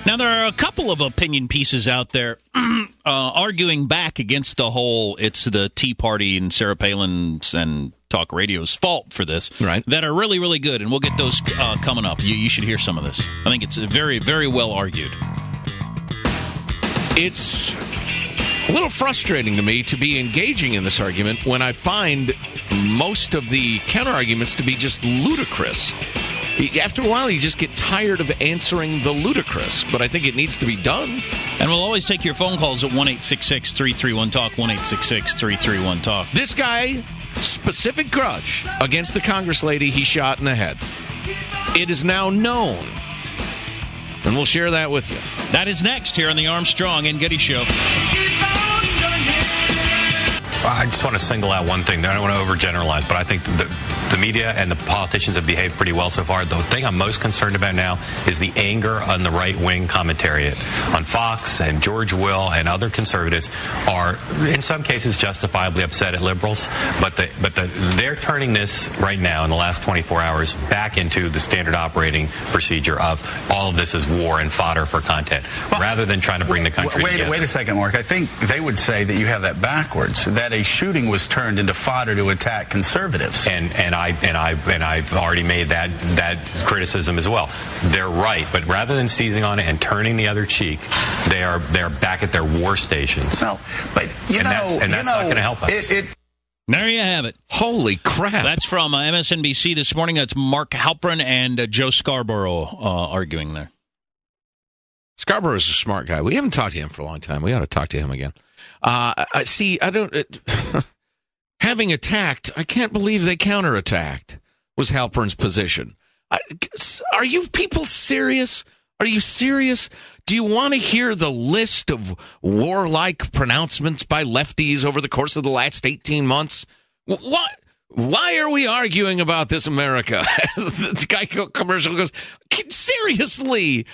Now, there are a couple of opinion pieces out there arguing back against the whole it's the Tea Party and Sarah Palin's and talk radio's fault for this, right? That are really, really good, and we'll get those coming up. You should hear some of this. I think it's very, very well argued. It's a little frustrating to me to be engaging in this argument when I find most of the counter-arguments to be just ludicrous. After a while, you just get tired of answering the ludicrous, but I think it needs to be done. And we'll always take your phone calls at 1-866-331-TALK, 1-866-331-TALK. This guy, specific grudge against the Congress lady he shot in the head. It is now known, and we'll share that with you. That is next here on the Armstrong and Getty Show. I just want to single out one thing. I don't want to overgeneralize, but I think the media and the politicians have behaved pretty well so far. The thing I'm most concerned about now is the anger on the right-wing commentariat on Fox, and George Will and other conservatives are, in some cases, justifiably upset at liberals. But they're turning this right now in the last 24 hours back into the standard operating procedure of all of this is war and fodder for content, rather than trying to bring the country together. Wait a second, Mark. I think they would say that you have that backwards. That a shooting was turned into fodder to attack conservatives. And I've already made that criticism as well. They're right, but rather than seizing on it and turning the other cheek, they're back at their war stations. Well, but that's not going to help us. There you have it. Holy crap! That's from MSNBC this morning. That's Mark Halperin and Joe Scarborough arguing there. Scarborough's a smart guy. We haven't talked to him for a long time. We ought to talk to him again. Having attacked, I can't believe they counterattacked, was Halpern's position. Are you people serious? Are you serious? Do you want to hear the list of warlike pronouncements by lefties over the course of the last 18 months? What? Why are we arguing about this, America? The Geico commercial goes, seriously,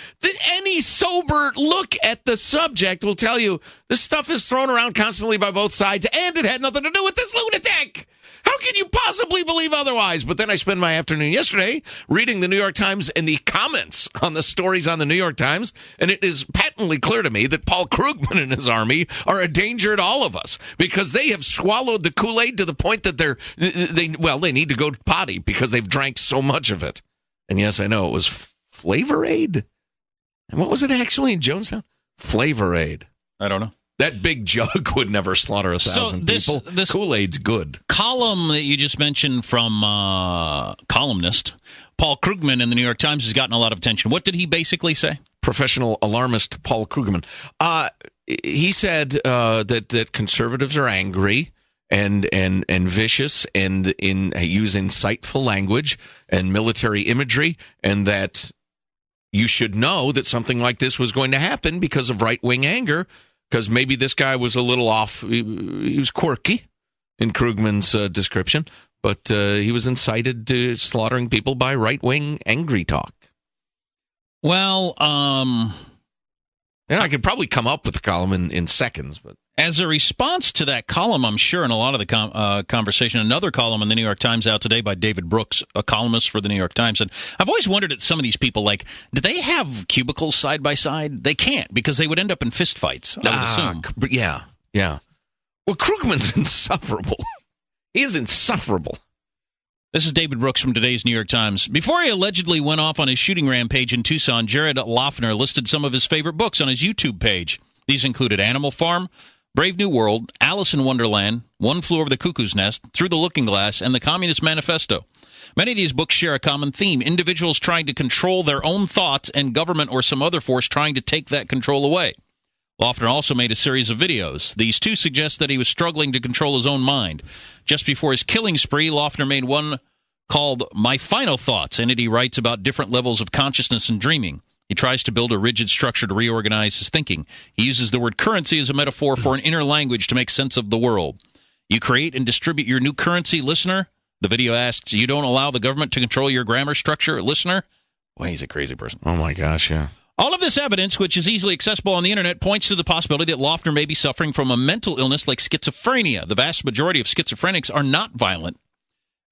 any sober look at the subject will tell you this stuff is thrown around constantly by both sides, and it had nothing to do with this lunatic. How can you possibly believe otherwise? But then I spent my afternoon yesterday reading the New York Times and the comments on the stories on the New York Times, and it is patently clear to me that Paul Krugman and his army are a danger to all of us because they have swallowed the Kool-Aid to the point that they need to go potty because they've drank so much of it. And yes, I know it was Flavor Aid. And what was it actually in Jonestown? Flavor Aid. I don't know. That big jug would never slaughter 1,000 people. This Kool-Aid's good. Column that you just mentioned from columnist Paul Krugman in the New York Times has gotten a lot of attention. What did he basically say? Professional alarmist Paul Krugman. He said that conservatives are angry and vicious and use insightful language and military imagery, and that you should know that something like this was going to happen because of right-wing anger. Because maybe this guy was a little off. He was quirky in Krugman's description, but he was incited to slaughtering people by right-wing angry talk. Well, and I could probably come up with the column in seconds. But as a response to that column, I'm sure in a lot of the conversation, another column in the New York Times out today by David Brooks, a columnist for the New York Times. And I've always wondered at some of these people, like, do they have cubicles side by side? They can't, because they would end up in fistfights, I would assume. Yeah. Well, Krugman's insufferable. He is insufferable. This is David Brooks from today's New York Times. Before he allegedly went off on his shooting rampage in Tucson, Jared Loughner listed some of his favorite books on his YouTube page. These included Animal Farm, Brave New World, Alice in Wonderland, One Flew Over the Cuckoo's Nest, Through the Looking Glass, and The Communist Manifesto. Many of these books share a common theme: individuals trying to control their own thoughts and government or some other force trying to take that control away. Loughner also made a series of videos. These two suggest that he was struggling to control his own mind. Just before his killing spree, Loughner made one called My Final Thoughts, in it he writes about different levels of consciousness and dreaming. He tries to build a rigid structure to reorganize his thinking. He uses the word currency as a metaphor for an inner language to make sense of the world. You create and distribute your new currency, listener? The video asks, you don't allow the government to control your grammar structure, listener? Well, he's a crazy person. Oh, my gosh, yeah. All of this evidence, which is easily accessible on the internet, points to the possibility that Loughner may be suffering from a mental illness like schizophrenia. The vast majority of schizophrenics are not violent,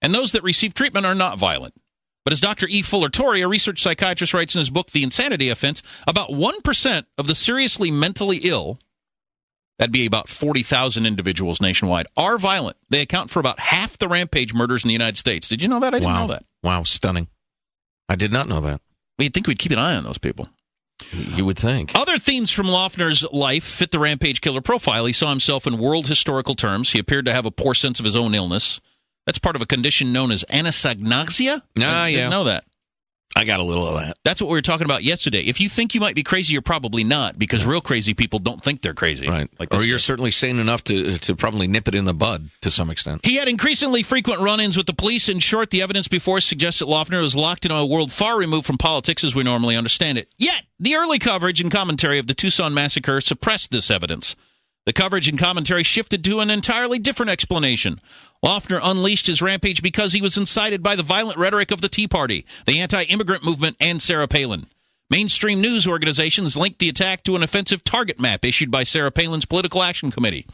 and those that receive treatment are not violent. But as Dr. E. Fuller Torrey, a research psychiatrist, writes in his book, The Insanity Offense, about 1% of the seriously mentally ill, that'd be about 40,000 individuals nationwide, are violent. They account for about half the rampage murders in the United States. Did you know that? I didn't know that. Wow, stunning. I did not know that. Well, you'd think we'd keep an eye on those people. You would think. Other themes from Loughner's life fit the rampage killer profile. He saw himself in world historical terms. He appeared to have a poor sense of his own illness. That's part of a condition known as anosognosia. I didn't know that. I got a little of that. That's what we were talking about yesterday. If you think you might be crazy, you're probably not, because real crazy people don't think they're crazy. Right. Or you're certainly sane enough to probably nip it in the bud to some extent. He had increasingly frequent run-ins with the police. In short, the evidence before us suggests that Loughner was locked in a world far removed from politics as we normally understand it. Yet, the early coverage and commentary of the Tucson massacre suppressed this evidence. The coverage and commentary shifted to an entirely different explanation. Loughner unleashed his rampage because he was incited by the violent rhetoric of the Tea Party, the anti-immigrant movement, and Sarah Palin. Mainstream news organizations linked the attack to an offensive target map issued by Sarah Palin's Political Action Committee.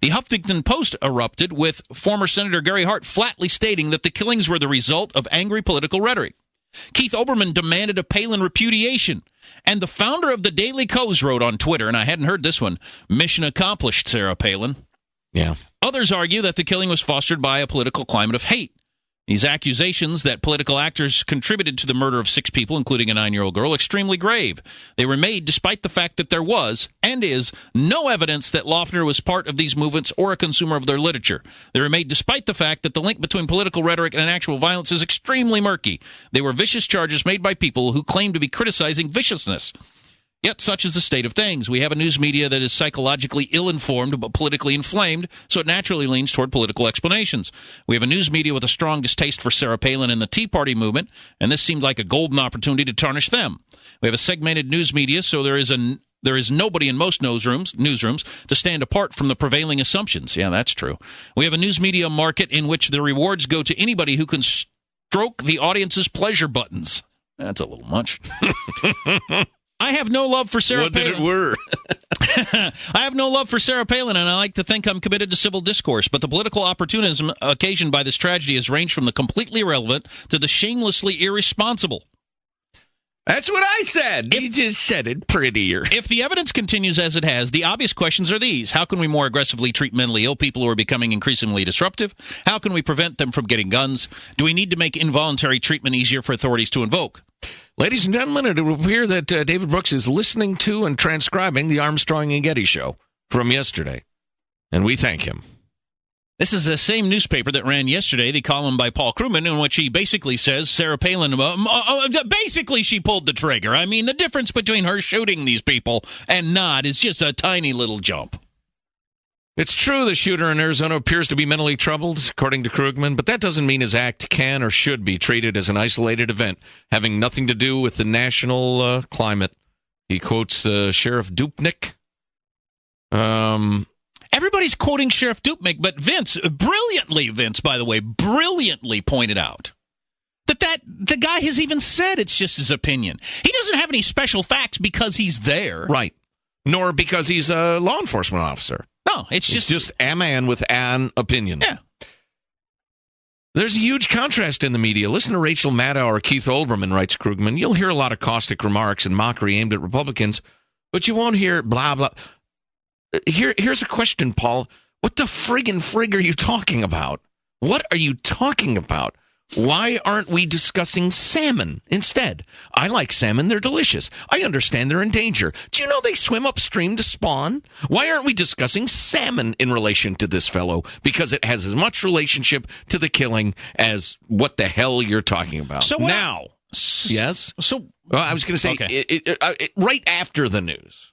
The Huffington Post erupted with former Senator Gary Hart flatly stating that the killings were the result of angry political rhetoric. Keith Olbermann demanded a Palin repudiation. And the founder of the Daily Kos wrote on Twitter, and I hadn't heard this one, "Mission accomplished, Sarah Palin." Yeah. Others argue that the killing was fostered by a political climate of hate. These accusations that political actors contributed to the murder of 6 people, including a 9-year-old girl, extremely grave. They were made despite the fact that there was, and is, no evidence that Loughner was part of these movements or a consumer of their literature. They were made despite the fact that the link between political rhetoric and actual violence is extremely murky. They were vicious charges made by people who claim to be criticizing viciousness. Yet such is the state of things. We have a news media that is psychologically ill-informed but politically inflamed, so it naturally leans toward political explanations. We have a news media with a strong distaste for Sarah Palin and the Tea Party movement, and this seemed like a golden opportunity to tarnish them. We have a segmented news media, so there is nobody in most newsrooms to stand apart from the prevailing assumptions. Yeah, that's true. We have a news media market in which the rewards go to anybody who can stroke the audience's pleasure buttons. That's a little much. I have no love for Sarah Palin. What did it were? I have no love for Sarah Palin, and I like to think I'm committed to civil discourse, but the political opportunism occasioned by this tragedy has ranged from the completely irrelevant to the shamelessly irresponsible. That's what I said. You just said it prettier. If the evidence continues as it has, the obvious questions are these. How can we more aggressively treat mentally ill people who are becoming increasingly disruptive? How can we prevent them from getting guns? Do we need to make involuntary treatment easier for authorities to invoke? Ladies and gentlemen, it will appear that David Brooks is listening to and transcribing the Armstrong and Getty show from yesterday, and we thank him. This is the same newspaper that ran yesterday, the column by Paul Krugman, in which he basically says Sarah Palin, basically she pulled the trigger. I mean, the difference between her shooting these people and not is just a tiny little jump. It's true the shooter in Arizona appears to be mentally troubled, according to Krugman, but that doesn't mean his act can or should be treated as an isolated event, having nothing to do with the national climate. He quotes Sheriff Dupnik. Everybody's quoting Sheriff Dupnik, but Vince, by the way, brilliantly pointed out that the guy has even said it's just his opinion. He doesn't have any special facts because he's there. Right. Nor because he's a law enforcement officer. No, it's just a man with an opinion. Yeah. There's a huge contrast in the media. Listen to Rachel Maddow or Keith Olbermann, writes Krugman. You'll hear a lot of caustic remarks and mockery aimed at Republicans, but you won't hear blah, blah. Here's a question, Paul. What the frig are you talking about? What are you talking about? Why aren't we discussing salmon instead? I like salmon. They're delicious. I understand they're in danger. Do you know they swim upstream to spawn? Why aren't we discussing salmon in relation to this fellow? Because it has as much relationship to the killing as what the hell you're talking about. So now, yes? So I was going to say, okay. Right after the news,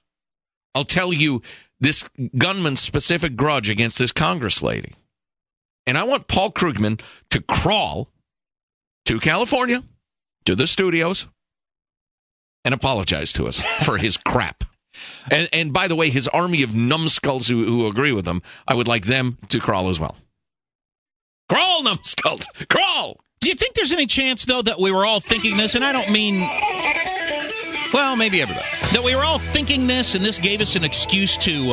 I'll tell you this gunman's specific grudge against this Congress lady. And I want Paul Krugman to crawl to California, to the studios, and apologize to us for his crap. And by the way, his army of numbskulls who agree with him, I would like them to crawl as well. Crawl, numbskulls! Crawl! Do you think there's any chance, though, that we were all thinking this? And I don't mean, well, maybe everybody. That we were all thinking this, and this gave us an excuse to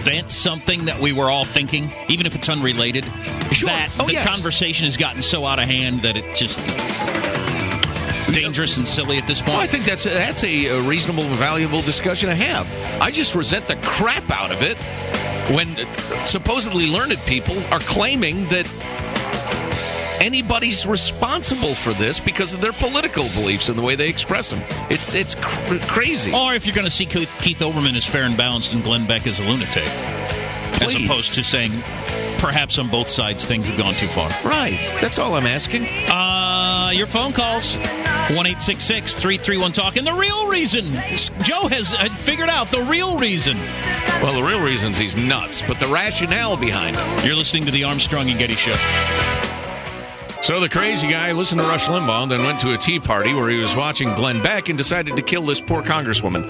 vent something that we were all thinking, even if it's unrelated. Sure. That conversation has gotten so out of hand that it's dangerous and silly at this point. Well, I think that's a reasonable and valuable discussion to have. I just resent the crap out of it when supposedly learned people are claiming that anybody's responsible for this because of their political beliefs and the way they express them. It's crazy. Or if you're going to see Keith Olbermann as fair and balanced and Glenn Beck as a lunatic. Please. As opposed to saying perhaps on both sides things have gone too far. Right. That's all I'm asking. Your phone calls, 1-866-331-TALK. And the real reason, Joe has figured out the real reason. Well, the real reason's he's nuts, but the rationale behind it. You're listening to the Armstrong and Getty Show. So the crazy guy listened to Rush Limbaugh, then went to a tea party where he was watching Glenn Beck and decided to kill this poor congresswoman.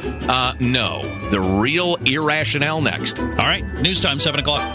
No. The real irrationale next. All right. News time, 7 o'clock.